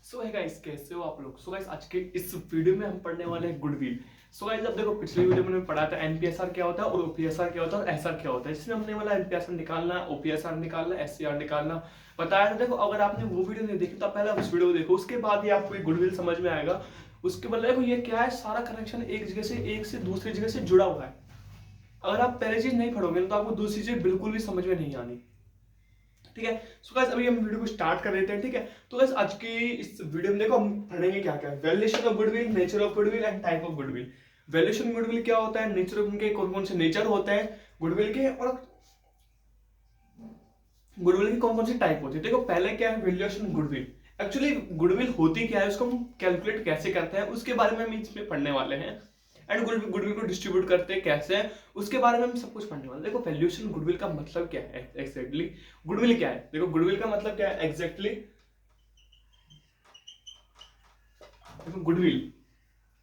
सो है गाइस, कैसे हो आप लोग। सो गाइस, आज के इस वीडियो में हम पढ़ने वाले हैं गुडविल। सो गाइस, अब देखो पिछले वीडियो में हमने पढ़ा था एनपीएसआर क्या होता है और ओपीएसआर क्या होता है और एसआर क्या होता है। इसमें हमने वाला एनपीएसआर निकालना, ओपीएसआर निकालना, एससीआर निकालना बताया था। देखो अगर आपने वो वीडियो नहीं देखी तो पहले उस वीडियो को देखो, उसके बाद ही आपको गुडविल समझ में आएगा। उसके बाद देखो ये क्या है, सारा कनेक्शन एक जगह से, एक से दूसरी जगह से जुड़ा हुआ है। अगर आप पहले चीज नहीं पढ़ोगे तो आपको दूसरी चीज बिल्कुल भी समझ में नहीं आनी। ठीक है। सो गाइस, अभी हम वीडियो को स्टार्ट कर लेते हैं। ठीक है, तो गाइस आज की इस वीडियो में देखो हम पढ़ेंगे क्या क्या, valuation of goodwill, nature of goodwill and type of goodwill. Valuation goodwill क्या होता है, नेचर ऑफ उनके कौन कौन से नेचर होते हैं गुडविल के, और गुडविल की कौन कौन सी टाइप होती है। देखो पहले क्या है वैल्यूएशन गुडविल। एक्चुअली गुडविल होती क्या है, उसको हम कैलकुलेट कैसे करते हैं उसके बारे में हम इसमें पढ़ने वाले हैं। एंड गुडविल को डिस्ट्रीब्यूट करते हैं कैसे हैं उसके बारे में हम सब कुछ पढ़ने वाले हैं। देखो वैल्यूएशन गुडविल का मतलब क्या है एग्जैक्टली, गुडविल क्या है। देखो गुडविल का मतलब क्या है एग्जैक्टली। देखो गुडविल,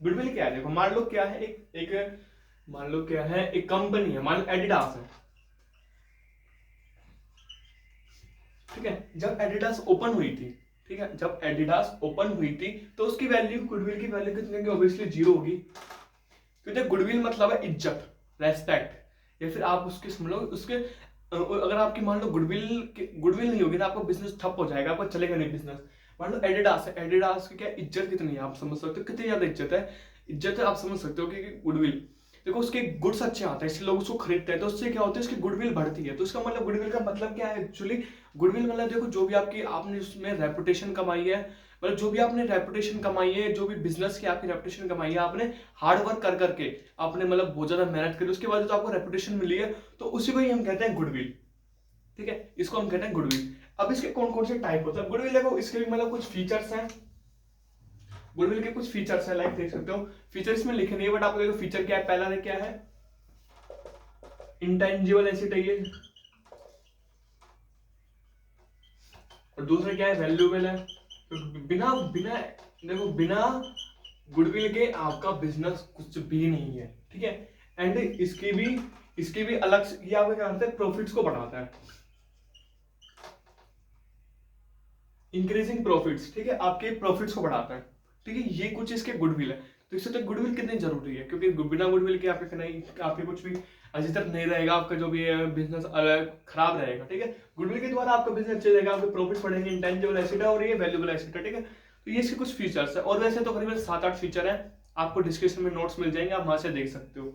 गुडविल क्या है। देखो मान लो क्या है, एक मान लो क्या है, एक कंपनी है, मान लो एडिडास है। ठीक है, जब एडिडास ओपन हुई थी, ठीक है, जब एडिडास ओपन हुई थी तो उसकी वैल्यू, गुडविल की वैल्यू कितनी होगी, ऑब्वियसली जीरो होगी। क्योंकि गुडविल मतलब है इज्जत, रेस्पेक्ट, या फिर आप उसके समझ लो उसके अगर आपकी मान लो गुडविल नहीं होगी ना, आपका बिजनेस ठप हो जाएगा, आपका चलेगा नहीं बिजनेस। मान लो एडिडास है, एडिडास की क्या इज्जत कितनी है आप समझ सकते हो, कितनी ज्यादा इज्जत है आप समझ सकते हो कि गुडविल। देखो उसके गुड्स अच्छे आते हैं इसलिए लोग उसको खरीदते हैं, तो उससे क्या होता है उसकी गुडविल बढ़ती है। तो इसका मतलब गुडविल का मतलब क्या है एक्चुअली, गुडविल मतलब देखो जो भी आपकी आपने उसमें रेपुटेशन कमाई है, मतलब जो भी आपने रेपुटेशन कमाई है, जो भी बिजनेस की आपकी रेपुटेशन कमाई है, आपने हार्ड वर्क कर करके आपने मतलब बहुत ज्यादा मेहनत करी, उसके बाद तो आपको रेपुटेशन मिली है, तो उसी को ही हम कहते हैं गुडविल। ठीक है, इसको हम कहते हैं गुडविल। अब इसके कौन कौन से टाइप होते हैं गुडविल, देखो इसके भी मतलब कुछ फीचर्स हैं। गुडविल के कुछ फीचर्स है, लाइक देख सकते हो, फीचर इसमें लिखे नहीं है बट आपको देखो फीचर क्या है। पहला क्या है, इंटेंजिबल एसेट है ये, और दूसरा क्या है, वैल्यूएबल है। तो बिना बिना देखो बिना गुडविल के आपका बिजनेस कुछ भी नहीं है। ठीक है, एंड इसकी भी अलग ये आपको क्या करता है, प्रॉफिट्स को बढ़ाता है, इंक्रीजिंग प्रॉफिट्स। ठीक है, आपके प्रॉफिट्स को बढ़ाता है। ठीक है, ये कुछ इसके गुडविल है। तो इससे तो गुडविल कितनी जरूरी है, क्योंकि बिना गुडविल के आपके नहीं, आपके कुछ भी अच्छी तरह नहीं रहेगा, आपका जो भी बिजनेस खराब रहेगा। ठीक है, गुडविल के द्वारा आपका बिजनेस चलेगा, आपके प्रॉफिट्स बढ़ेंगे, इंटेंजिबल एसेट है और ये वैल्यूएबल एसेट है। ठीक है, तो ये इसके कुछ फीचर्स है, और वैसे तो करीबन 7-8 फीचर है, आपको डिस्क्रिप्शन में नोट्स मिल जाएंगे, आप वहां से देख सकते हो।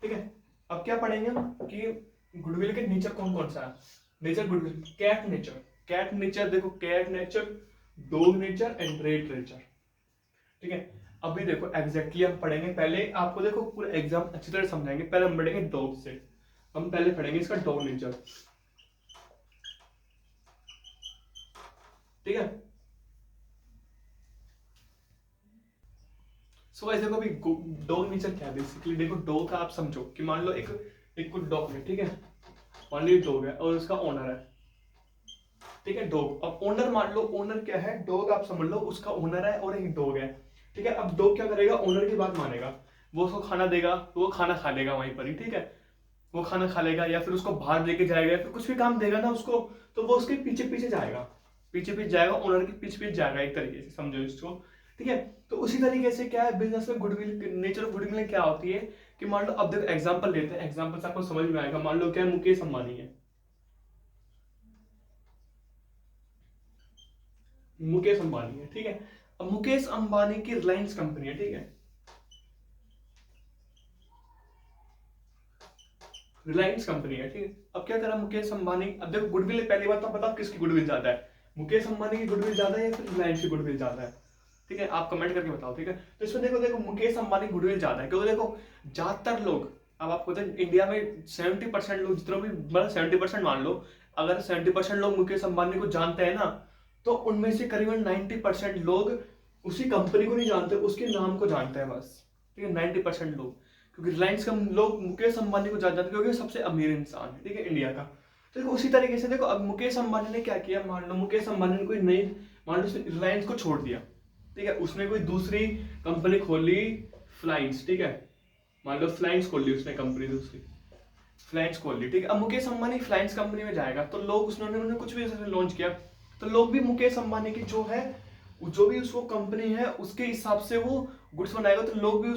ठीक है, अब क्या पढ़ेंगे हम कि गुडविल के नेचर कौन कौन सा है। Nature goodwill, cat nature, cat nature देखो, cat nature, dog nature and rat nature. ठीक है, अभी देखो एग्जैक्टली हम पढ़ेंगे, पहले आपको देखो पूरा एग्जाम अच्छी तरह समझाएंगे। पहले हम पढ़ेंगे डॉग से, हम पहले पढ़ेंगे इसका डॉग नेचर। ठीक है, सो ऐसे को भी डॉग नेचर क्या है बेसिकली। देखो डॉग का आप समझो कि मान लो एक एक कुछ डॉग है, ठीक है, मान लो डॉग है और उसका ओनर है। ठीक है, डॉग, अब ओनर मान लो, ओनर क्या है, डॉग आप समझ लो उसका ओनर है और एक डॉग है। ठीक है, अब डॉग क्या करेगा, ओनर की बात मानेगा, वो उसको खाना देगा तो वो खाना खा लेगा वहीं पर ही। ठीक है, वो खाना खा लेगा या फिर उसको बाहर लेके जाएगा या फिर कुछ भी काम देगा ना उसको, तो वो उसके पीछे पीछे जाएगा, पीछे पीछे जाएगा, ओनर के पीछे पीछे जाएगा, एक तरीके से समझो इसको। ठीक है, तो उसी तरीके से क्या है बिजनेस में गुडविल, नेचर ऑफ गुडविल क्या होती है कि मान लो, अब देखो एग्जांपल लेते हैं, एग्जांपल से आपको समझ में आएगा। मान लो क्या है, मुकेश अंबानी है, मुकेश अंबानी है। ठीक है, अब मुकेश अंबानी की रिलायंस कंपनी है। ठीक है, रिलायंस कंपनी है। ठीक है, अब क्या करा मुकेश अंबानी, अब देखो गुडविल, पहली बात तो बताओ किसकी गुडविल ज्यादा है, मुकेश अंबानी की गुडविल ज्यादा है या फिर रिलायंस की गुडविल ज्यादा है। ठीक है, आप कमेंट करके बताओ। ठीक है, तो इसमें देखो देखो मुकेश अंबानी की गुडविल ज्यादा है, क्योंकि देखो ज्यादातर लोग, अब आपको पता है इंडिया में 70% लोग, जितना भी मतलब 70% मान लो, अगर 70% लोग मुकेश अंबानी को जानते हैं ना, तो उनमें से करीबन 90% लोग उसी कंपनी को नहीं जानते, उसके नाम को जानते हैं बस। ठीक है, 90% लोग, क्योंकि रिलायंस का लोग मुकेश अंबानी को जानते हैं क्योंकि सबसे अमीर इंसान है, ठीक है, इंडिया का। तो देखो उसी तरीके से देखो, अब मुकेश अंबानी ने क्या किया, मान लो मुकेश अंबानी ने कोई नई, मान लो रिलायंस को छोड़ दिया, ठीक है, उसने कोई दूसरी कंपनी खोल ली, फ्लाइंस। ठीक है, मान लो फ्लाइंस खोल ली उसने कंपनी दूसरी। फ्लाइंस खोल ली, ठीक है। अब मुकेश अंबानी फ्लाइंस कंपनी में जाएगा तो लोग उन्होंने कुछ भी लॉन्च किया तो लोग भी मुकेश अंबानी की जो भी उसको कंपनी है उसके हिसाब से वो गुड्स बनाएगा, तो लोग भी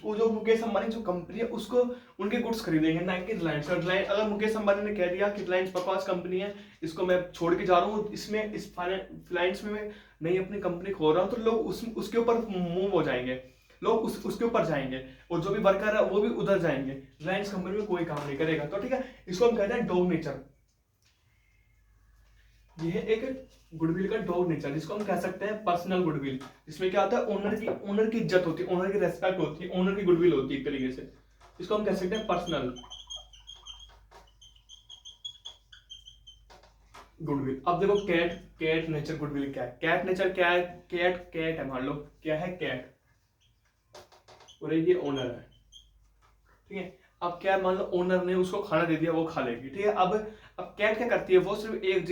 वो जो मुकेश अंबानी जो कंपनी है उसको उनके गुड्स खरीदेंगे, ना कि रिलायंस। अगर मुकेश अंबानी ने कह दिया कि रिलायंस बकवास कंपनी है, इसको मैं छोड़ के जा रहा हूँ, इसमें इस रिलायंस में मैं नई अपनी कंपनी खोल रहा हूँ, तो लोग उसके ऊपर मूव हो जाएंगे, लोग उसके ऊपर जाएंगे और जो भी वर्कर है वो भी उधर जाएंगे, रिलायंस कंपनी में कोई काम नहीं करेगा। तो ठीक है, इसको हम कहते हैं डॉग नेचर। ये है एक गुडविल का डॉग नेचर, जिसको हम कह सकते हैं पर्सनल गुडविल, जिसमें क्या होता है ओनर की इज्जत होती है, ओनर की रेस्पेक्ट होती है, ओनर की गुडविल होती है एक तरीके से, इसको हम कह सकते हैं पर्सनल गुडविल। अब देखो कैट नेचर गुडविल क्या है, कैट नेचर क्या है, कैट है, मान लो क्या है कैट, और ये ओनर है, ठीक है। अब क्या मान लो ओनर ने उसको खाना दे दिया, वो खा लेगी, ठीक है। अब कैट क्या करती है, वो सिर्फ एक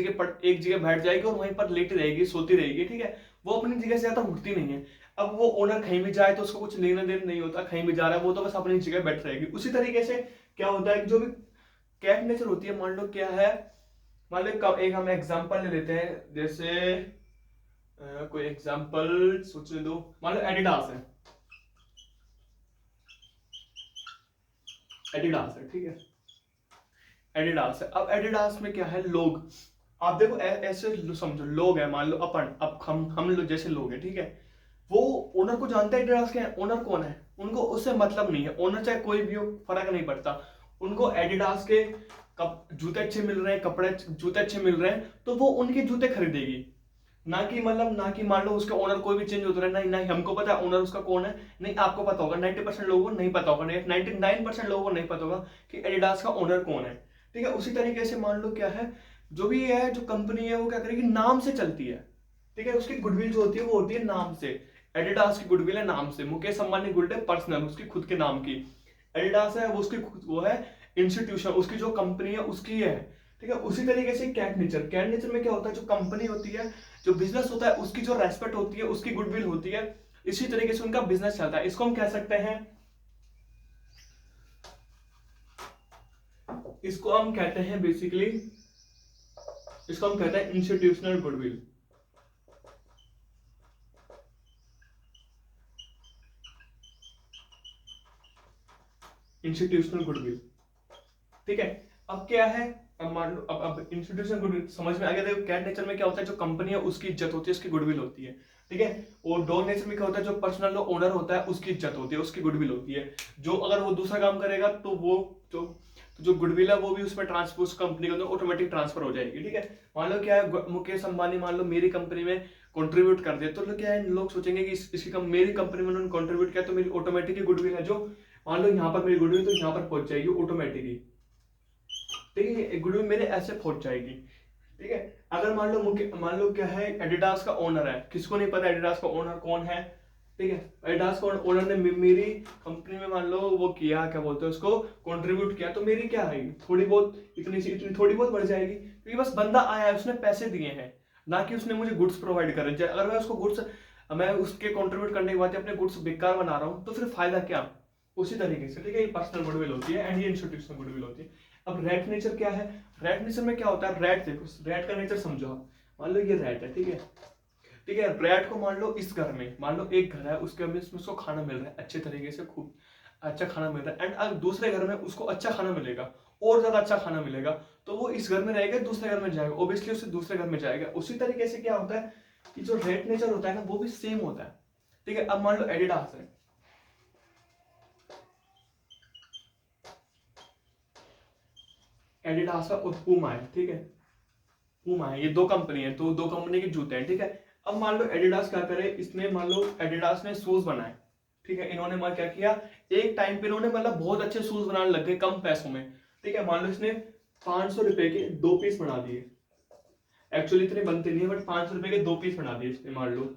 जगह बैठ जाएगी और वहीं पर लेटी रहेगी, सोती रहेगी, ठीक है। वो अपनी जगह से ज्यादा उठती नहीं है। अब वो ओनर कहीं भी जाए तो उसको कुछ लेना देना नहीं होता, कहीं भी जा रहा है वो तो बस अपनी जगह बैठ रहेगी। उसी तरीके से क्या होता है कि जो भी कैट नेचर होती है, मान लो क्या है, मान लो एक हम एग्जाम्पल ले लेते हैं, जैसे कोई एग्जाम्पल सोचने दो, मान लो एडिडास है, एडिडास है, ठीक है, एडिडास है। अब एडिडास में क्या है, लोग, आप देखो ऐसे समझो, लोग है, मान लो अब हम लोग जैसे लोग हैं, ठीक है। वो ओनर को जानते हैं एडिडास के ओनर कौन है, उनको उससे मतलब नहीं है, ओनर चाहे कोई भी हो फर्क नहीं पड़ता, उनको एडिडास के जूते अच्छे मिल रहे हैं, जूते अच्छे मिल रहे हैं, तो वो उनके जूते खरीदेगी, ना कि मान लो उसके ओनर कोई भी चेंज होता रहे, नहीं नहीं हमको पता है ओनर उसका कौन है, नहीं आपको पता होगा, 90% लोगों को नहीं पता होगा, 99% लोगों को नहीं पता होगा कि एडिडास का ओनर कौन है, ठीक है। उसी तरीके से मान लो क्या है, जो भी है जो कंपनी है वो क्या करेगी, नाम से चलती है, ठीक है। उसकी गुडविल जो होती है वो होती है नाम से, एडिडास की गुडविल है नाम से, मुकेश अंबानी गुडविल है पर्सनल, उसकी खुद के नाम की, एडिडास है वो उसकी वो है इंस्टीट्यूशन, उसकी जो कंपनी है उसकी है, ठीक है। उसी तरीके से कैट नेचर में क्या होता है, जो कंपनी होती है, जो बिजनेस होता है, उसकी जो रेस्पेक्ट होती है, उसकी गुडविल होती है, इसी तरीके से उनका बिजनेस चलता है। इसको हम कह सकते हैं, इसको हम कहते हैं बेसिकली, इसको हम कहते हैं इंस्टीट्यूशनल गुडविल। इंस्टीट्यूशनल गुडविल, ठीक है। अब क्या है, अब मान लो अब इंस्टीट्यूशन गुडविल समझ में आ गया। देखो कैट नेचर में क्या होता है, जो कंपनी है उसकी इज्जत होती है, उसकी गुडविल होती है, ठीक है। और डॉग नेचर में क्या होता है, जो पर्सनल ओनर होता है उसकी इज्जत होती है, उसकी गुडविल होती है, जो अगर वो दूसरा काम करेगा तो वो जो गुडविल है वो भी उसमें ट्रांसफर, उस कंपनी के अंदर ऑटोमेटिक ट्रांसफर हो जाएगी, ठीक है। मान लो क्या है, मुकेश अंबानी मान लो मेरी कंपनी में कंट्रीब्यूट कर दे, तो क्या है, लोग सोचेंगे कि मेरी कंपनी में उन्होंने कंट्रीब्यूट किया तो मेरी ऑटोमेटिकली गुडविल है, जो मान लो यहाँ पर मेरी गुडविल तो यहाँ पर पहुंच जाएगी ऑटोमेटिकली, ठीक है। गुडविल मेरे ऐसे पहुंच जाएगी, ठीक है। अगर मान लो क्या है, एडिडास का ओनर है, किसको नहीं पता एडिडास का ओनर कौन है, ठीक है। एडिडास का ओनर ने मेरी कंपनी में मान लो वो किया, क्या बोलते हैं उसको, कंट्रीब्यूट किया, तो मेरी क्या आएगी, थोड़ी बहुत इतनी थोड़ी बहुत बढ़ जाएगी, क्योंकि बस बंदा आया है, उसने पैसे दिए हैं, ना कि उसने मुझे गुड्स प्रोवाइड करे। अगर मैं उसके कंट्रीब्यूट करने के बाद अपने गुड्स बेकार बना रहा हूँ तो फिर फायदा क्या। उसी तरीके से, ठीक है, ये पर्सनल गुडविल होती है एंड ये इंस्टीट्यूशनल गुडविल होती है। अब रैट नेचर क्या है, रैट नेचर में क्या होता है, रैट देखो, रैट का नेचर समझो आप, मान लो ये रैट है, ठीक है, ठीक है। रैट को मान लो इस घर में, मान लो एक घर है, उसके में उसको खाना मिल रहा है अच्छे तरीके से, खूब अच्छा खाना मिल रहा है, एंड अगर दूसरे घर में उसको अच्छा खाना मिलेगा, और ज्यादा अच्छा खाना मिलेगा, तो वो इस घर में रहेगा, दूसरे घर में जाएगा, ऑब्वियसली उससे दूसरे घर में जाएगा। उसी तरीके से क्या होता है कि जो रैट नेचर होता है ना वो भी सेम होता है, ठीक है। अब मान लो एडिडास है, एडिडास और पूमा है, ठीक है, पूमा है, ये दो कंपनी है, तो दो कंपनी के जूते हैं, ठीक है। अब मान लो एडिडास क्या करे, इसने मान लो एडिडास ने शूज बनाए, ठीक है, इन्होंने मान क्या किया, एक टाइम पे इन्होंने मतलब बहुत अच्छे शूज बनाने लग गए कम पैसों में, ठीक है। मान लो इसने 500 रुपए के 2 पीस बना दिए, एक्चुअली इतने बनते नहीं है बट 500 रुपए के 2 पीस बना दिए इसने मान लो।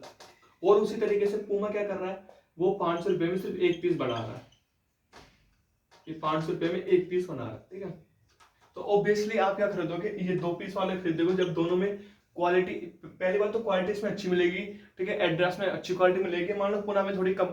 और उसी तरीके से पूमा क्या कर रहा है, वो 500 रुपए में सिर्फ एक पीस बना रहा है, ये 500 रुपए में एक पीस बना रहा है, ठीक है। तो ऑब्वियसली आप क्या खरीदोगे, ये 2 पीस वाले खरीदोगे, जब दोनों में क्वालिटी, पहली बात तो क्वालिटी इसमें अच्छी मिलेगी, ठीक है, एडिडास में अच्छी क्वालिटी मिलेगी, मान लो पूना में थोड़ी कम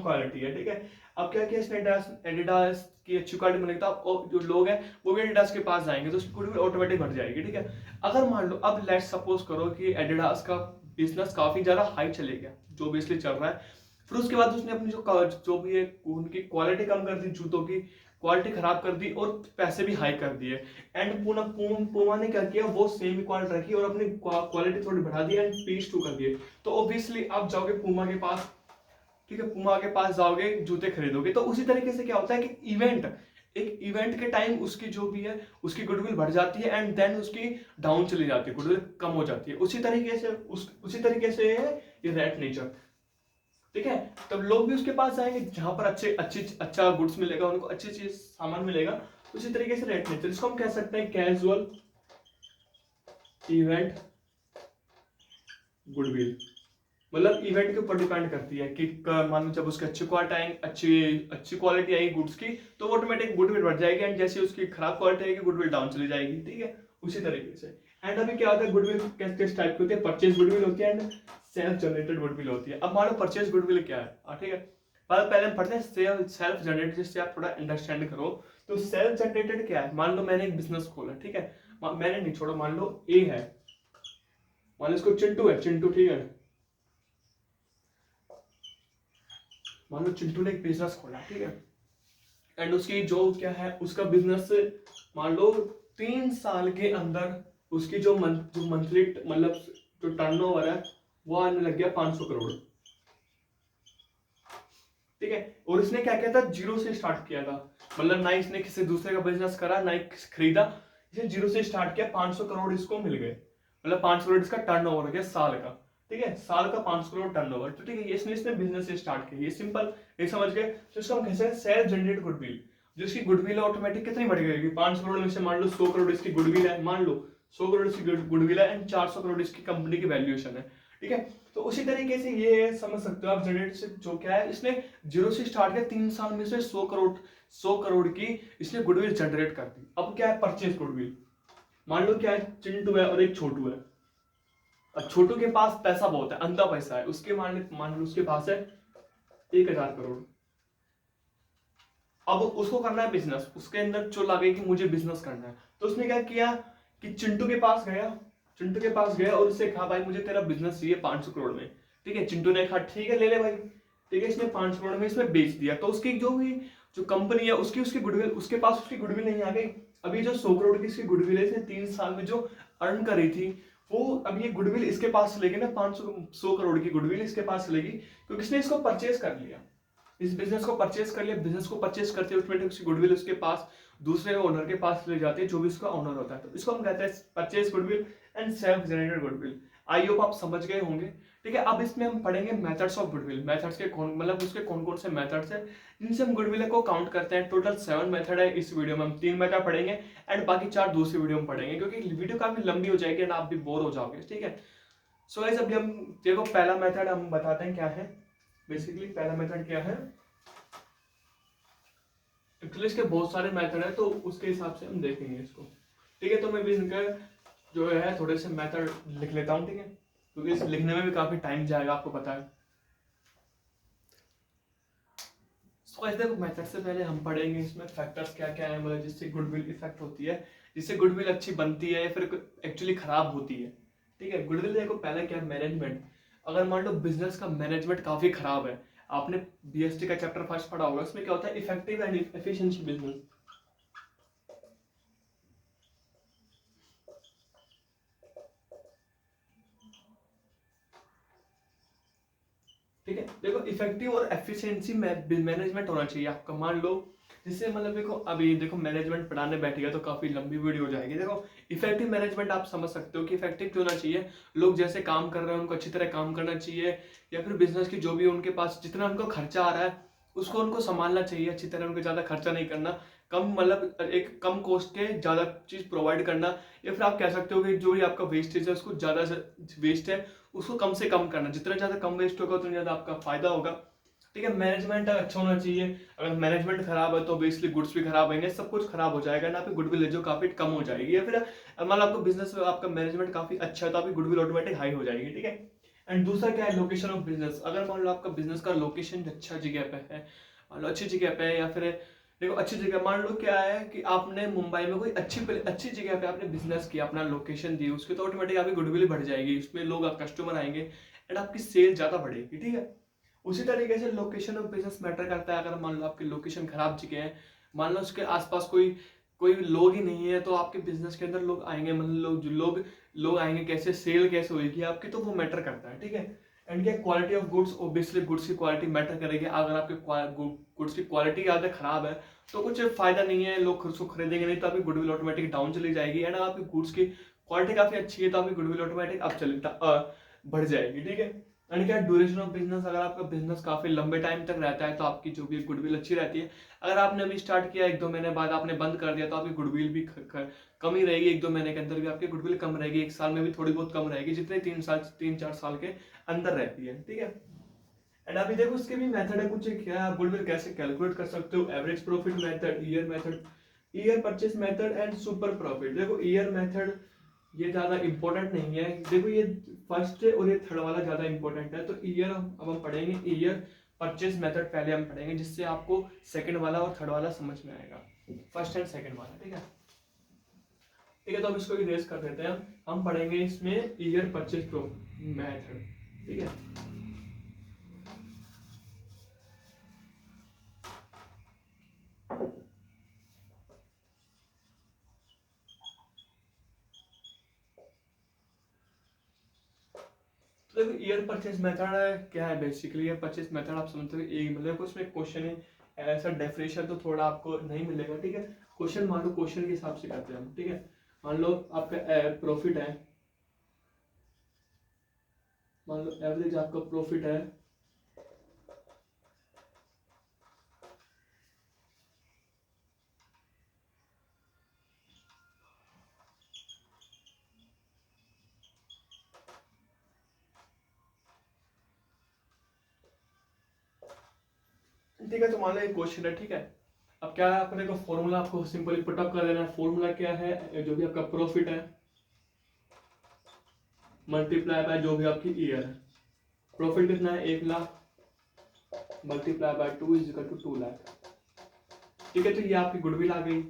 क्वालिटी है, ठीक है। अब क्या किया इसने, एडिडास की अच्छी क्वालिटी मिलेगी तो अब जो लोग हैं वो भी एडिडास के पास जाएंगे, तो उसकी गुडविल ऑटोमेटिक बढ़ जाएगी। ठीक है, अगर मान लो अब लेट सपोज करो कि एडिडास का बिजनेस काफी ज्यादा हाई चले गया, जो भी इसलिए चल रहा है, फिर उसके बाद उसने अपनी जो भी है उनकी क्वालिटी कम कर दी, जूतों की क्वालिटी खराब कर दी और पैसे भी हाई कर दिए। एंड पूमा ने क्या किया, वो सेम क्वालिटी रखी और अपनी क्वालिटी थोड़ी बढ़ा दी एंड पीस टू कर दिए। तो ऑब्वियसली आप जाओगे पूमा के पास, ठीक है, पूमा के पास जाओगे जूते खरीदोगे। तो उसी तरीके से क्या होता है कि एक इवेंट के टाइम उसकी जो भी है उसकी गुडविल बढ़ जाती है एंड देन उसकी डाउन चली जाती है, गुडविल कम हो जाती है। उसी तरीके से है ये रेट नेचर। ठीक है, तब लोग भी उसके पास जाएंगे जहां पर अच्छा गुड्स मिलेगा, उनको अच्छी चीज सामान मिलेगा। उसी तरीके से रेट नेचर, इसको हम कह सकते हैं कैजुअल इवेंट गुडविल। मतलब इवेंट के ऊपर डिपेंड करती है कि मान लो जब उसकी अच्छी क्वालिटी आएगी गुड्स की तो ऑटोमेटिक गुडविल बढ़ जाएगी, एंड जैसे उसकी खराब क्वालिटी आएगी गुडविल डाउन चली जाएगी। ठीक है, उसी तरीके से। एंड अभी क्या होता है, गुडविल किस टाइप की होती है, परचेज गुडविल होती है एंड सेल्फ जनरेटेड गुडविल होती है। अब मान लो परचेज गुडविल क्या है, ठीक है, पहले हम पढ़ते हैं सेल्फ जनरेटेड, जिससे आप थोड़ा अंडरस्टैंड करो। तो सेल्फ जनरेटेड क्या है, मान लो मैंने एक बिजनेस खोला, ठीक है, मैंने नहीं छोड़ो, मान लो ए है, मान लो इसको चिंटू है, चिंटू, ठीक है, मान लो चिंटू ने एक बिजनेस खोला, ठीक है, एंड उसकी जो क्या है उसका बिजनेस, मान लो 3 साल के अंदर उसकी जो मंथली मतलब जो टर्नओवर है वो आने लग गया 500 करोड़। ठीक है, और इसने क्या किया था, जीरो से स्टार्ट किया था, मतलब ना इसने किसी दूसरे का बिजनेस करा ना खरीदा, इसने जीरो से स्टार्ट किया, 500 करोड़ इसको मिल गए, मतलब 5 करोड़ इसका टर्नओवर हो गया साल का। ठीक है, साल का 500 करोड़ टर्नओवर, तो ठीक है, इसने बिजनेस से स्टार्ट किया, ये सिंपल, ये समझ गए। तो इसको हम कहते हैं सेल्फ जनरेटेड गुडविल। जो इसकी गुडविल ऑटोमेटिक कितनी बढ़ गई, 5 करोड़ में से मान लो 100 करोड़ इसकी गुडविल है, मान लो 100 करोड़ इसकी गुडविल है एंड 400 करोड़ इसकी कंपनी की वैल्यूएशन है। ठीक है, तो उसी तरीके से ये समझ सकते हो आप, जनरेट से जो क्या है, इसने जीरो से स्टार्ट किया, 3 साल में से 100 करोड़ की इसने गुडविल जनरेट कर दी। अब क्या है, परचेज गुडविल। मान लो क्या है, चिंटू है और एक छोटू है। अब छोटू के पास पैसा बहुत है, अंधा पैसा है, उसके मान लो उसके पास है 1000 करोड़। अब उसको करना है बिजनेस, उसके अंदर चुल आ गई कि मुझे बिजनेस करना है। तो उसने क्या किया कि चिंटू के पास गया और उससे कहा, भाई मुझे तेरा बिजनेस चाहिए 500 करोड़ में। ठीक है, चिंटू ने कहा ठीक है ले ले भाई। ठीक है, इसने 500 करोड़ में इसमें बेच दिया, तो उसकी जो कंपनी है उसकी गुडविल, उसके पास उसकी गुडविल नहीं आ गई। अभी जो 100 करोड़ की इसकी गुडविल है, इसने 3 साल में जो अर्न करी थी, वो अब ये गुडविल इसके पास चलेगी ना, 100 करोड़ की गुडविल इसके पास चलेगी, क्योंकि इसने इसको परचेज कर लिया, इस बिजनेस को परचेज कर लिया। बिजनेस को परचेज करते हुए उसकी गुडविल उसके पास दूसरे ओनर के पास ले जाते हैं, जो भी उसका ओनर होता है। तो इसको हम कहते हैं purchase goodwill and self generated goodwill. I hope आप समझ गए होंगे। ठीक है, अब इसमें हम पढ़ेंगे मेथड्स ऑफ गुडविल। मेथड्स के मतलब उसके कौन कौन से मेथड्स हैं जिनसे हम गुडविल को काउंट करते हैं। टोटल 7 मेथड है। इस वीडियो में हम 3 मेथड पढ़ेंगे एंड बाकी 4 दूसरी वीडियो में पढ़ेंगे, क्योंकि वीडियो काफी लंबी हो जाएगी एंड आप भी बोर हो जाओगे। ठीक है, सो गाइस अभी हम देखो पहला मेथड हम बताते हैं क्या है। बेसिकली पहला मेथड क्या है, एक्चुअली इसके बहुत सारे मेथड है, तो उसके हिसाब से हम देखेंगे इसको। ठीक है, तो मैं भी इनका जो है थोड़े से मेथड लिख लेता हूँ। ठीक है, क्योंकि इस लिखने में भी काफी टाइम जाएगा, आपको पता है। तो ऐसे मेथड से पहले हम पढ़ेंगे इसमें फैक्टर्स क्या क्या है, मतलब जिससे गुडविल इफेक्ट होती है, जिससे गुडविल अच्छी बनती है या फिर एक्चुअली खराब होती है। ठीक है, गुडविल देखो पहले क्या, मैनेजमेंट। अगर मान लो बिजनेस का मैनेजमेंट काफी खराब है, आपने बीएसटी का चैप्टर फर्स्ट पढ़ा होगा, उसमें क्या होता है, इफेक्टिव एंड एफिशिएंसी बिजनेस। ठीक है, देखो इफेक्टिव और एफिशिएंसी मैनेजमेंट होना चाहिए आपका। मान लो जिससे मतलब देखो अभी देखो मैनेजमेंट पढ़ाने बैठेगा तो काफी लंबी वीडियो हो जाएगी। देखो इफेक्टिव मैनेजमेंट आप समझ सकते हो कि इफेक्टिव होना चाहिए, लोग जैसे काम कर रहे हैं उनको अच्छी तरह काम करना चाहिए, या फिर बिजनेस की जो भी उनके पास जितना उनको खर्चा आ रहा है उसको उनको संभालना चाहिए अच्छी तरह, उनको ज्यादा खर्चा नहीं करना, कम मतलब एक कम कॉस्ट के ज्यादा चीज प्रोवाइड करना, या फिर आप कह सकते हो कि जो भी आपका वेस्टेज है उसको ज्यादा वेस्ट है उसको कम से कम करना, जितना ज्यादा कम वेस्ट होगा उतना ज्यादा आपका फायदा होगा। ठीक है, मैनेजमेंट अच्छा होना चाहिए। अगर मैनेजमेंट खराब है तो बेसिकली गुड्स भी खराब होंगे, सब कुछ खराब हो जाएगा ना, आपकी गुडविल जो काफी कम हो जाएगी, या फिर मान लो आपका बिजनेस आपका मैनेजमेंट काफी अच्छा है तो आपकी गुडविल ऑटोमेटिक हाई हो जाएगी। ठीक है, एंड दूसरा क्या है, लोकेशन ऑफ बिजनेस। अगर मान लो आपका बिजनेस का लोकेशन अच्छा जगह पे है, मान लो अच्छी जगह पे है, या फिर देखो अच्छी जगह, मान लो क्या है कि आपने मुंबई में कोई अच्छी जगह पे आपने बिजनेस किया, अपना लोकेशन दी उसके, तो ऑटोमेटिक आपकी गुडविल बढ़ जाएगी, उसमें लोग कस्टमर आएंगे एंड आपकी सेल ज्यादा बढ़ेगी, ठीक है। उसी तरीके से लोकेशन ऑफ बिजनेस मैटर करता है। अगर मान लो आपकी लोकेशन खराब जगह है, मान लो उसके आसपास कोई कोई लोग ही नहीं है, तो आपके बिजनेस के अंदर लोग आएंगे, मतलब जो लोग आएंगे कैसे, सेल कैसे होगी आपकी, तो वो मैटर करता है, ठीक है। एंड क्या, quality of goods, obviously goods की क्वालिटी मैटर करेगी। अगर आपके गुड्स की क्वालिटी ज़्यादा खराब है तो कुछ फायदा नहीं है, लोग उसको खरीदेंगे नहीं, तो आपकी गुडविल ऑटोमेटिक डाउन चली जाएगी। एंड आपकी गुड्स की क्वालिटी काफी अच्छी है तो आपकी गुडविल ऑटोमेटिक बढ़ जाएगी, ठीक है। एंड क्या, ड्यूरेशन ऑफ बिजनेस, अगर आपका बिजनेस काफी लंबे टाइम तक रहता है तो आपकी जो भी गुडविल अच्छी रहती है। अगर आपने अभी स्टार्ट किया 1-2 महीने बाद आपने बंद कर दिया तो आपकी गुडविल भी कम ही रहेगी, 1-2 महीने के अंदर भी आपकी गुडविल कम रहेगी, 1 साल में भी थोड़ी बहुत कम रहेगी, जितने 3-4 साल के अंदर रहती है, ठीक है। एंड अभी देखो उसके भी मेथड है कुछ, क्या आप गुडविल कैसे कैलकुलेट कर सकते हो, average profit method, year method, year purchase method and super profit. देखो ईयर मेथड ये ज्यादा इंपॉर्टेंट नहीं है, देखो ये फर्स्ट और ये थर्ड वाला ज्यादा इंपॉर्टेंट है। तो ईयर अब हम पढ़ेंगे, ईयर परचेस मेथड पहले हम पढ़ेंगे, जिससे आपको सेकंड वाला और थर्ड वाला समझ में आएगा, फर्स्ट एंड सेकंड वाला, ठीक है। ठीक है, तो अब इसको इरेज कर देते हैं, हम पढ़ेंगे इसमें ईयर परचेस मेथड, ठीक है। तो देखो ईयर परचेज मेथड क्या है, बेसिकली ईयर परचेज मेथड आप समझते हो, एक मतलब उसमें क्वेश्चन है, ऐसा डेफिनेशन तो थोड़ा आपको नहीं मिलेगा, ठीक है। क्वेश्चन मान लो क्वेश्चन के हिसाब से करते हैं हम, ठीक है। मान लो आपका प्रॉफिट है, मान लो एवरेज आपका प्रॉफिट है ठीक है। तो मान लो एक क्वेश्चन है, ठीक है। अब क्या है, आपको देखो फॉर्मूला आपको सिंपली पुटअप कर देना है। फॉर्मूला क्या है, जो भी आपका प्रॉफिट है मल्टीप्लाई बाय जो भी आपकी ईयर है। प्रॉफिट कितना है, 1 lakh multiply by 2 is equal to 2 lakh, ठीक है। तो ये आपकी गुडविल आ गई।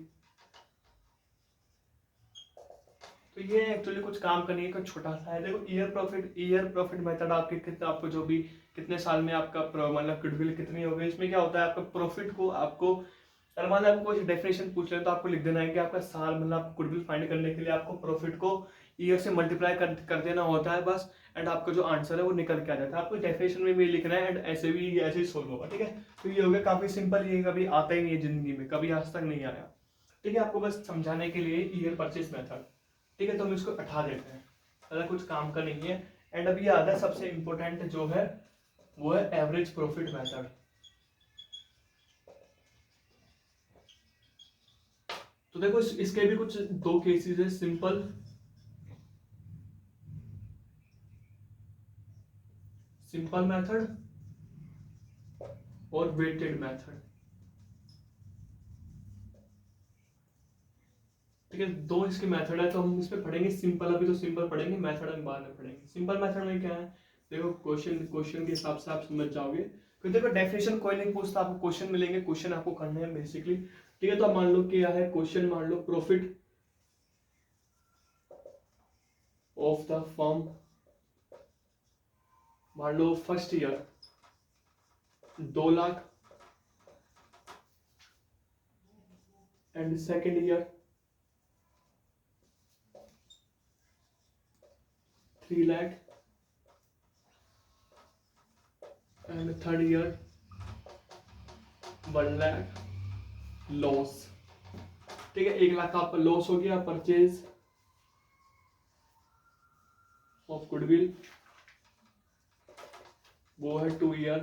तो ये एक्चुअली कुछ काम करने का छोटा सा है। देखो ईयर प्रॉफिट मेथड आपके कितना, आपको जो भी कितने साल में आपका मतलब गुडविल कितनी हो गई, इसमें क्या होता है आपका प्रॉफिट को आपको, अगर मान लो आपको कोई डेफिनेशन पूछ ले तो आपको लिख देना है कि आपका साल, मतलब गुडविल फाइंड करने के लिए आपको प्रॉफिट को ईयर से मल्टीप्लाई कर देना होता है बस। एंड आपका जो आंसर है वो निकल के आ जाता है। आपको डेफिनेशन में भी लिखना है एंड ऐसे ही सोल्व होगा, ठीक है। तो ये हो गया काफी सिंपल, ये कभी आता ही नहीं है जिंदगी में, कभी आज तक नहीं आया, ठीक है। आपको बस समझाने के लिए ईयर परचेस मेथड, ठीक है। तो हम इसको हटा देते हैं, अगर कुछ काम का नहीं है। एंड अभी आता है सबसे इंपॉर्टेंट जो है, वो है एवरेज प्रॉफिट मेथड। तो देखो इसके भी कुछ 2 केसेस है, सिंपल मेथड और वेटेड मेथड, ठीक है। 2 इसके मेथड है, तो हम इसमें पढ़ेंगे सिंपल, अभी तो सिंपल पढ़ेंगे, मेथड हम बाद में पढ़ेंगे। सिंपल मेथड में क्या है, देखो क्वेश्चन के हिसाब से आप समझ जाओगे, क्योंकि देखो डेफिनेशन कोई नहीं पूछता, आपको क्वेश्चन मिलेंगे, क्वेश्चन आपको करने हैं बेसिकली, ठीक है। तो मान लो क्या है क्वेश्चन, मान लो प्रॉफिट ऑफ द फर्म, मान लो first year 2 lakh and second year 3 lakh and third year 1 lakh loss, ठीक है। 1 लाख का आपका लॉस हो गया। परचेज ऑफ गुडविल वो है 2 ईयर,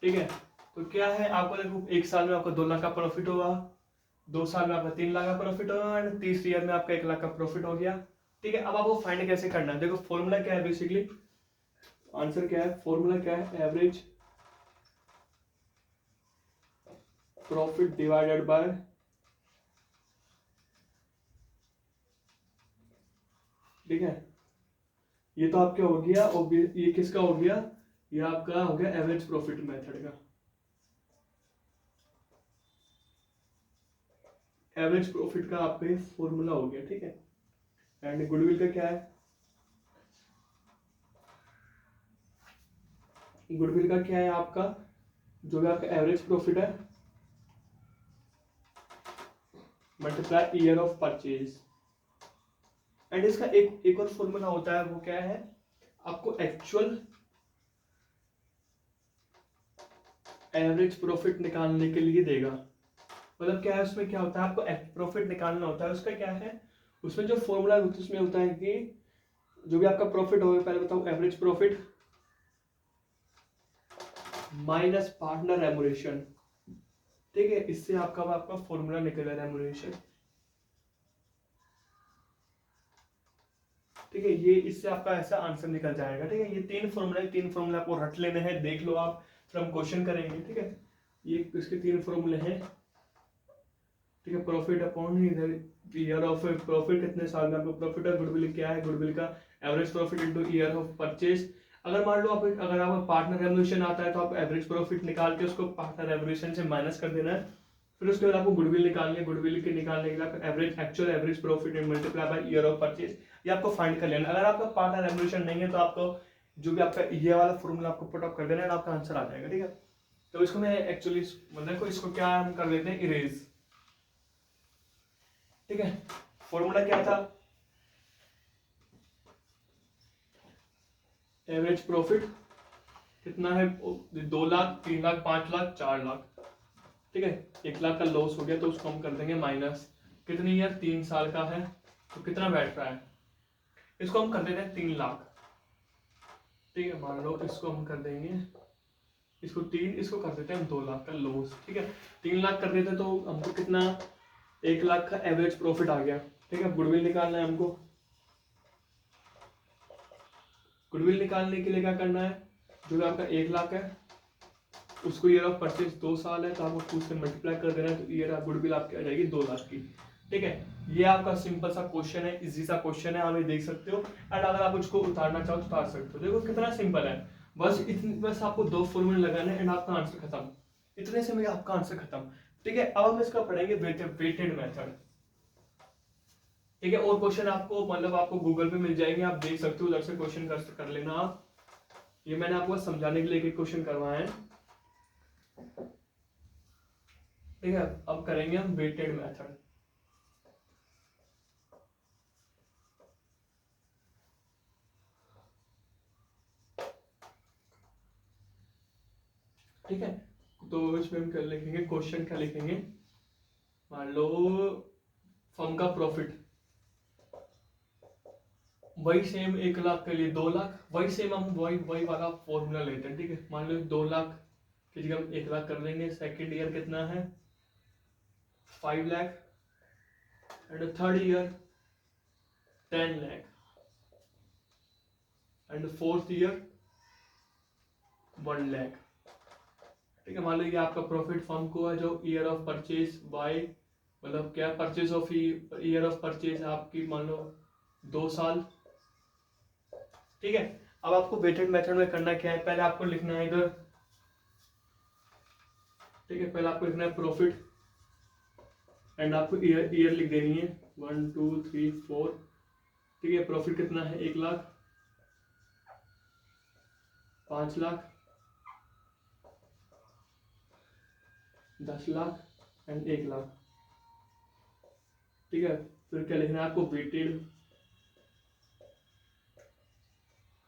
ठीक है। तो क्या है आपको देखो, 1 साल में आपका 2 लाख का प्रॉफिट होगा, 2 साल में आपका 3 लाख का प्रॉफिट होगा एंड तीसरी ईयर में आपका 1 लाख का प्रॉफिट हो गया, ठीक है। अब आपको फाइंड कैसे करना है, देखो फॉर्मूला क्या है बेसिकली, आंसर क्या है, फॉर्मूला क्या है, एवरेज प्रॉफिट डिवाइडेड बाय, ठीक है। ये तो आपका हो गया, और ये किसका हो गया, ये आपका हो गया एवरेज प्रॉफिट मेथड का, एवरेज प्रॉफिट का आपका ये फॉर्मूला हो गया, ठीक है। एंड गुडविल का क्या है, गुडविल का क्या है आपका, जो भी आपका एवरेज प्रॉफिट है multiply year of purchase. And इसका एक और फॉर्मूला होता है, वो क्या है, आपको एक्चुअल एवरेज प्रॉफिट निकालने के लिए देगा। मतलब क्या है, उसमें क्या होता है, आपको प्रॉफिट निकालना होता है, उसका क्या है, उसमें जो फॉर्मूला उसमें होता है कि जो भी आपका प्रॉफिट होगा, पहले बताओ average profit minus partner remuneration, ठीक है। इससे आपका फॉर्मूला निकला रेम्युनरेशन, ठीक है। ये इससे आपका ऐसा आंसर निकल जाएगा, ठीक है। ये तीन फॉर्मूला आपको रट लेने हैं, देख लो आप, फिर हम क्वेश्चन करेंगे, ठीक है। ये इसके तीन फॉर्मूले हैं, ठीक है। Profit upon year of profit, कितने साल में आपको प्रॉफिट है, गुडविल क्या है, गुडविल का average profit into year of purchase. अगर मान लो आप, अगर आप पार्टनर रेम्युनरेशन आता है तो आप एवरेज प्रॉफिट निकाल के उसको पार्टनर रेम्युनरेशन से माइनस कर देना है। फिर उसके बाद आपको गुडविल निकालनी है, गुडविल के निकालने के लिए average actual average profit multiply by year of purchase, ये आपको फाइंड कर लेना। अगर आपका पार्टनर रेम्युनरेशन नहीं है तो आपको जो भी आपका ये वाला फॉर्मूला आपको पुट अप कर देना है, आपका आंसर आ जाएगा, ठीक है। तो इसको मैं एक्चुअली मतलब इसको क्या हम कर देते हैं, इरेज, ठीक है। फॉर्मूला क्या था, एवरेज प्रॉफिट कितना है, 2 लाख, 3 लाख, 5 लाख, 4 लाख, ठीक है। 1 लाख का लॉस हो गया तो उसको हम कर देंगे माइनस, कितनी ईयर, 3 साल का है तो कितना बैठ रहा है, इसको हम कर देते हैं 3 लाख, ठीक है। मान लो इसको हम कर देंगे, इसको 3, इसको कर देते हैं हम 2 लाख का लॉस, ठीक है। 3 लाख कर देते तो हमको कितना, 1 लाख का एवरेज प्रॉफिट आ गया, ठीक है। गुडविल निकालना है हमको, गुडविल निकालने के लिए क्या करना है, जो आपका 1 लाख है उसको ईयर ऑफ परचेज 2 साल है तो आपको 2 से मल्टीप्लाई कर देना है, तो ईयर ऑफ गुडविल आपकी आ जाएगी 2 लाख की, ठीक है। ये आपका सिंपल सा क्वेश्चन है, इजी सा क्वेश्चन है, आप ये देख सकते हो। एंड अगर आप उसको उतारना चाहो तो उतार सकते हो, देखो कितना सिंपल है। बस आपको 2 फॉर्मूले लगाने एंड आपका आंसर खत्म, इतने से मेरा आपका आंसर खत्म, ठीक है। अब हम इसका पढ़ेंगे वेटेड मेथड, ठीक है। और क्वेश्चन आपको मतलब आपको गूगल पे मिल जाएंगे, आप देख सकते हो, उधर से क्वेश्चन कर लेना आप। ये मैंने आपको समझाने के लिए एक क्वेश्चन करवाए हैं, ठीक है। अब करेंगे हम वेटेड मेथड, ठीक है। तो इसमें हम क्या लिखेंगे, क्वेश्चन क्या लिखेंगे, मान लो फर्म का प्रॉफिट वही सेम 1 लाख के लिए 2 लाख, वही सेम हम वही वाला फॉर्मूला लेते हैं, ठीक है। मान लो 2 लाख की जगह हम 1 लाख कर देंगे। सेकेंड ईयर कितना है, 5 lakh, and third year 10 lakh, and fourth year 1 lakh, ठीक है। मान लो ये आपका प्रॉफिट फर्म को है, जो ईयर ऑफ परचेज बाय मतलब क्या, purchase of year of purchase आपकी मान लो 2 साल, ठीक है। अब आपको वेटेड मेथड में करना क्या है, पहले आपको लिखना है इधर, ठीक है। पहले आपको लिखना है प्रॉफिट एंड आपको ईयर लिख देनी है 1 2 3 4, ठीक है। प्रॉफिट कितना है, 1 लाख, 5 लाख, 10 लाख एंड 1 लाख, ठीक है। फिर क्या लिखना है आपको, वेटेड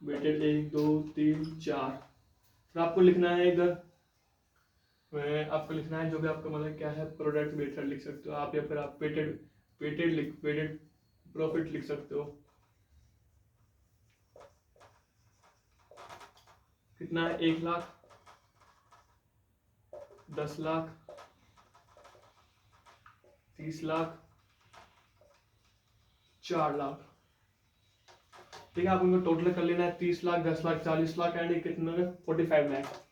1 2 3 4, फिर आपको लिखना है इधर, आपको लिखना है जो भी आपका मतलब क्या है, प्रोडक्ट मेथड लिख सकते हो आप, या फिर आप वेटेड प्रॉफिट लिख सकते हो। कितना है, 1 लाख, 10 लाख, 30 लाख, 4 लाख, ठीक है। आप उनको टोटल कर लेना है, 30 लाख, 10 लाख, 40 लाख एंड कितना है 45 लाख,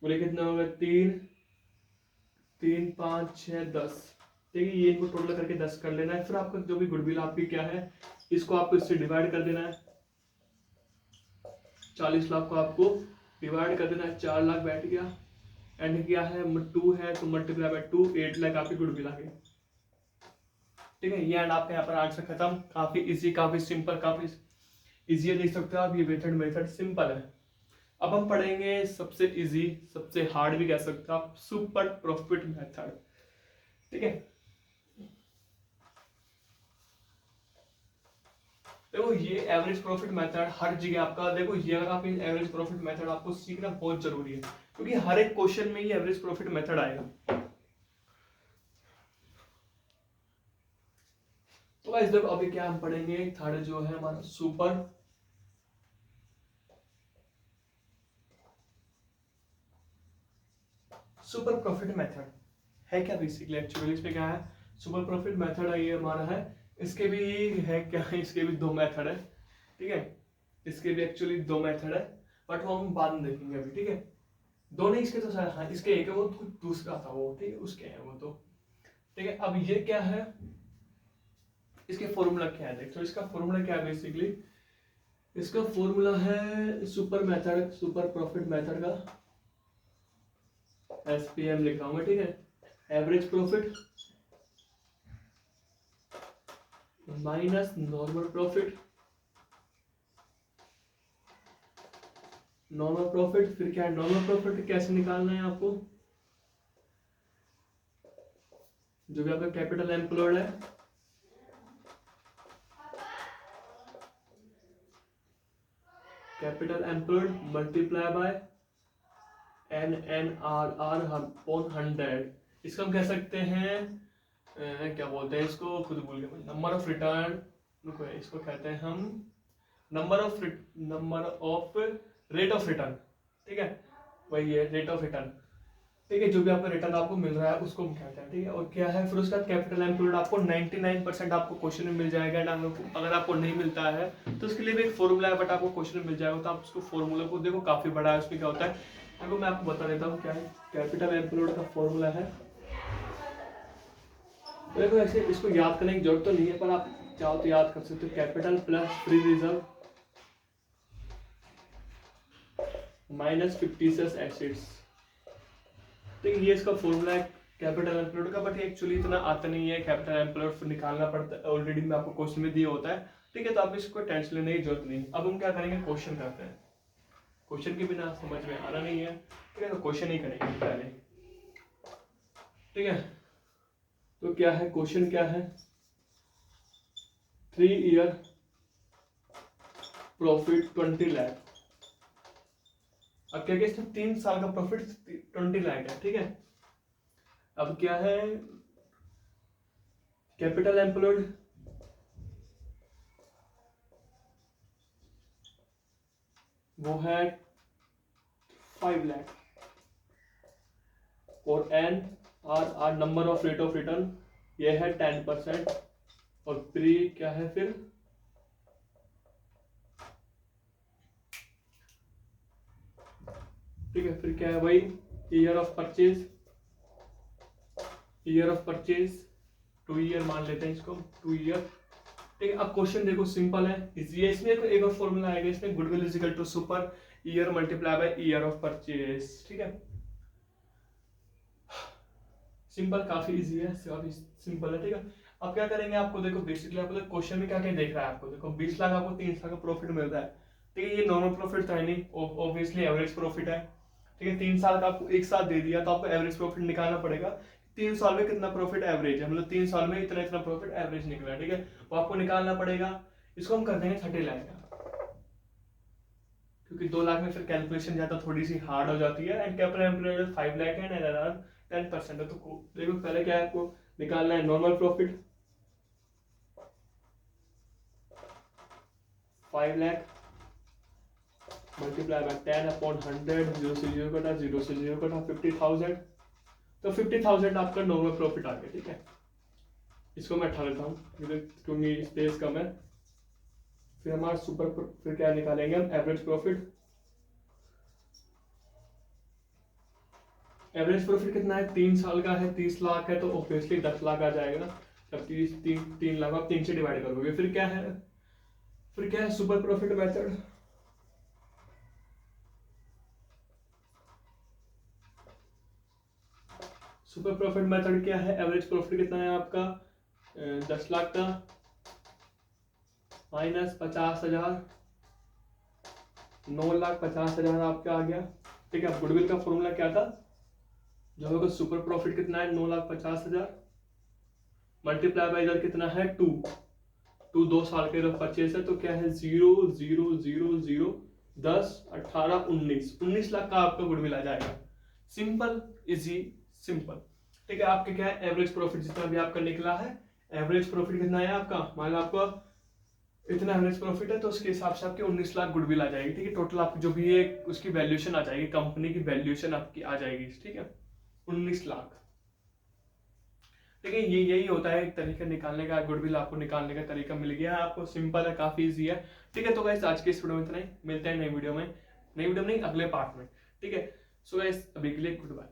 बोले कितना होगा, 3 3 5 6 10, ठीक है। ये इनको टोटल करके 10 कर लेना है। फिर आपका जो भी गुडविल आपकी क्या है, इसको आपको इससे डिवाइड कर देना है, 40 लाख को आपको डिवाइड कर देना है, 4 लाख बैठ गया, एंड क्या है 2 है तो मल्टीप्लाई बाय 2, 8 लाख आपकी गुडविल आ गई। ठीक है, ये एंड आपका यहाँ पर आंसर खत्म। काफी इजी, काफी सिंपल, काफी इजी है, देख सकते हो आप। ये मेथड सिंपल है। अब हम पढ़ेंगे सबसे इजी, सबसे हार्ड भी कह सकते हो आप, सुपर प्रॉफिट मेथड। ठीक है, देखो ये एवरेज प्रॉफिट मेथड हर जगह आपका, देखो ये अगर आप एवरेज प्रॉफिट मेथड आपको सीखना बहुत जरूरी है, क्योंकि हर एक क्वेश्चन में ये एवरेज प्रॉफिट मेथड आएगा। तो गाइस देखो अभी क्या हम पढ़ेंगे, थर्ड जो है हमारा सुपर प्रॉफिट मेथड है क्या बेसिकली। एक्चुअली इसमें क्या है, सुपर प्रॉफिट मेथड है ये हमारा है। इसके भी है क्या, इसके भी 2 मेथड है। ठीक है, इसके भी एक्चुअली 2 मेथड है, बट वो हम बाद में देखेंगे अभी। ठीक है, दोनों इसके तो शायद, हाँ इसके एक है, वो कुछ दूसरा था वो। ठीक है, उसके हैं वो तो। ठीक है, अब ये क्या है, इसके फॉर्मूला क्या है, देखो इसका फॉर्मूला क्या है बेसिकली। इसका फॉर्मूला है super method, super profit method का SPM लिख रहा हूं मैं। ठीक है, average profit minus normal profit, normal profit फिर क्या है, नॉर्मल प्रॉफिट कैसे निकालना है आपको, जो भी आपका कैपिटल एम्प्लॉयड है, capital employed multiply by NNRR upon 100। इसको हम कह सकते हैं क्या बोलते हैं इसको, खुद भूल गए, नंबर ऑफ रिटर्न। रुको, इसको कहते हैं हम number of rate of return. ठीक है, वही है रेट ऑफ रिटर्न। ठीक है, जो भी आपका रिटर्न आपको मिल रहा है उसको हम कहते हैं। ठीक है, और क्या है फिर उसका कैपिटल एम्प्लॉयड आपको 99% आपको क्वेश्चन में मिल जाएगा। अगर आपको नहीं मिलता है तो उसके लिए भी एक फॉर्मूला है, बट आपको क्वेश्चन में मिल जाएगा। तो आप उसको फॉर्मूला को देखो, काफी बड़ा है। उसमें क्या होता है, देखो मैं आपको बता देता हूँ क्या है। कैपिटल एम्प्लॉयड का फॉर्मूला है, देखो ऐसे इसको याद करने की जरूरत तो नहीं है, पर आप चाहो तो याद कर सकते हो। Capital plus free reserve minus fictitious assets. ठीक है, ये इसका फॉर्मूला है कैपिटल एम्प्लॉयड का, बट एक्चुअली इतना आता नहीं है। कैपिटल एम्प्लॉयड निकालना पड़ता है, ऑलरेडी में आपको क्वेश्चन में दिया होता है। ठीक है, तो आप इसको टेंशन लेने की जरूरत नहीं। अब हम क्या करेंगे, क्वेश्चन करते हैं। क्वेश्चन के बिना समझ में आना नहीं है। ठीक है, तो क्वेश्चन ही करेंगे पहले। ठीक है, तो क्या है क्वेश्चन, क्या है 3 ईयर प्रॉफिट 20 लाख। अब क्या क्या, 3 साल का प्रॉफिट 20 लाख है। ठीक है, अब क्या है, कैपिटल एम्प्लॉयड वो है 5 लाख, और NRR number of rate of return ये है 10%, और प्री क्या है फिर, ठीक है, फिर क्या है वही ईयर ऑफ परचेज, 2 ईयर मान लेते हैं इसको, 2 ईयर। ठीक है, अब क्वेश्चन देखो सिंपल है, इजी है। इसमें एक और फॉर्मूला आएगा, इसमें goodwill is equal to super year multiply by year of purchase. ठीक है, सिंपल, काफी इजी है, काफी सिंपल है। ठीक है, अब क्या करेंगे, आपको देखो बेसिकली आपको क्वेश्चन में क्या क्या देख रहा है, आपको देखो 20 लाख आपको 3 साल का प्रॉफिट मिल रहा है। ठीक है, ये नॉर्मल प्रॉफिट तो है नहीं, ऑब्वियसली एवरेज प्रॉफिट है। ठीक है, 3 साल का आपको एक साथ दे दिया, तो आपको एवरेज प्रॉफिट निकालना पड़ेगा। 3 साल में कितना प्रॉफिट एवरेज है, मतलब 3 साल में इतना इतना प्रॉफिट एवरेज निकला। ठीक है, वो आपको निकालना पड़ेगा। इसको हम कर देंगे 30 लाख का, क्योंकि 2 लाख में फिर कैलकुलेशन ज्यादा थोड़ी सी हार्ड हो जाती है। एंड कैपिटल एम्प्लॉयड 5 लाख है, एंड 10% है। तो देखो पहले क्या है, आपको निकालना है normal profit 5 lakh multiply bye 10 upon 100, 0 से 0 कटा, 0 से 0 कटा, 50,000। तो 50,000 आपका नॉर्मल प्रॉफिट आ गया। ठीक है, इसको मैं उठा लेता हूँ क्योंकि स्पेस कम है। फिर हमारा फिर क्या निकालेंगे हम, एवरेज प्रॉफिट। एवरेज प्रॉफिट कितना है, 3 साल का है, 30 लाख है, तो ऑब्वियसली 10 लाख आ जाएगा। जब 3 लाख आप 3 से डिवाइड करोगे। फिर क्या है super profit method. Super profit method क्या है, एवरेज प्रॉफिट कितना है आपका 10 लाख का माइनस 50,000, 9,50,000 आपका आ गया। ठीक है, गुडविल का फॉर्मूला क्या था, जो होगा सुपर प्रॉफिट कितना है 9,50,000 मल्टीप्लाई बाय इधर कितना है 2 2 साल के रफ परचेस है, तो क्या है 0 0 0 0 10 18 19 लाख का आपका गुडविल आ जाएगा। Simple easy simple. ठीक है, आपके क्या है एवरेज प्रॉफिट जितना भी आपका निकला है, एवरेज प्रॉफिट कितना है आपका, मान लो आपका इतना एवरेज प्रॉफिट है तो उसके हिसाब से आपके 19 लाख गुडविल आ जाएगी। ठीक है, टोटल आपकी जो भी है उसकी वैल्यूएशन आ जाएगी, कंपनी की वैल्यूएशन आपकी आ जाएगी। ठीक है, 19 लाख। ठीक है, ये यही होता है एक तरीका निकालने का, गुडविल आपको निकालने का तरीका मिल गया है आपको, सिंपल है, काफी इजी है। ठीक है, तो गाइस आज के इस वीडियो में इतना ही, मिलते हैं नई वीडियो में, नई वीडियो में नहीं अगले पार्ट में। ठीक है, सो गाइस अभी के लिए गुड बाय।